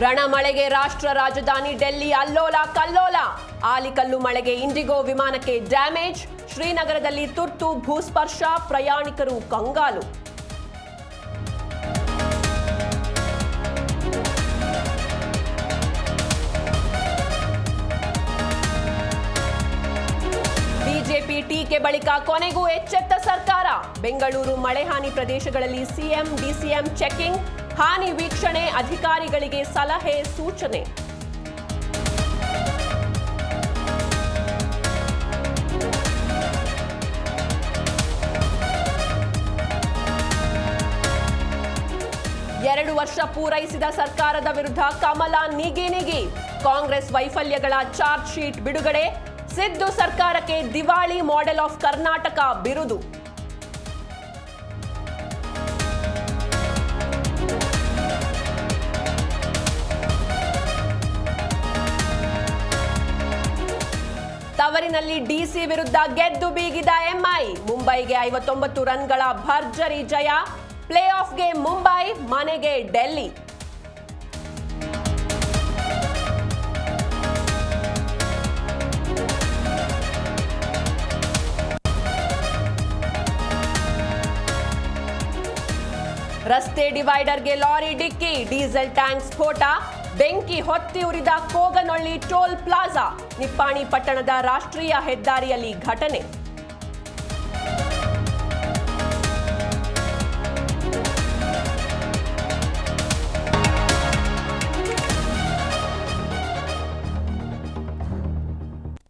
ರಣಮಳೆಗೆ ರಾಷ್ಟ್ರ ರಾಜಧಾನಿ ಡೆಲ್ಲಿ ಅಲ್ಲೋಲ ಕಲ್ಲೋಲ. ಆಲಿಕಲ್ಲು ಮಳೆಗೆ ಇಂಡಿಗೋ ವಿಮಾನಕ್ಕೆ ಡ್ಯಾಮೇಜ್. ಶ್ರೀನಗರದಲ್ಲಿ ತುರ್ತು ಭೂಸ್ಪರ್ಶ, ಪ್ರಯಾಣಿಕರು ಕಂಗಾಲು. ಬಿಜೆಪಿ ಟೀಕೆ ಬಳಿಕ ಕೊನೆಗೂ ಎಚ್ಚೆತ್ತ ಸರ್ಕಾರ. ಬೆಂಗಳೂರು ಮಳೆ ಹಾನಿ ಪ್ರದೇಶಗಳಲ್ಲಿ ಸಿಎಂ ಡಿಸಿಎಂ ಚೆಕಿಂಗ್. ಹಾನಿ ವೀಕ್ಷಣೆ, ಅಧಿಕಾರಿಗಳಿಗೆ ಸಲಹೆ ಸೂಚನೆ. ಎರಡು ವರ್ಷ ಪೂರೈಸಿದ ಸರ್ಕಾರದ ವಿರುದ್ಧ ಕಮಲ ನಿಗಿ. ಕಾಂಗ್ರೆಸ್ ವೈಫಲ್ಯಗಳ ಚಾರ್ಜ್ ಶೀಟ್ ಬಿಡುಗಡೆ. ಸಿದ್ದು ಸರ್ಕಾರಕ್ಕೆ ದಿವಾಳಿ ಮಾಡೆಲ್ ಆಫ್ ಕರ್ನಾಟಕ ಬಿರುದು. ತವರಿನಲ್ಲಿ ಡಿಸಿ ವಿರುದ್ಧ ಗೆದ್ದು ಬೀಗಿದ ಎಂಐ. ಮುಂಬೈಗೆ 59 ರನ್ಗಳ ಭರ್ಜರಿ ಜಯ. ಪ್ಲೇ ಆಫ್ಗೆ ಮುಂಬೈ, ಮನೆಗೆ ಡೆಲ್ಲಿ. ರಸ್ತೆ ಡಿವೈಡರ್ಗೆ ಲಾರಿ ಡಿಕ್ಕಿ. ಡೀಸೆಲ್ ಟ್ಯಾಂಕ್ ಸ್ಫೋಟ. ಬೆಂಕಿ ಹೊತ್ತಿ ಉರಿದ ಕೋಗನೊಳ್ಳಿ ಟೋಲ್ ಪ್ಲಾಜಾ. ನಿಪ್ಪಾಣಿ ಪಟ್ಟಣದ ರಾಷ್ಟ್ರೀಯ ಹೆದ್ದಾರಿಯಲ್ಲಿ ಘಟನೆ.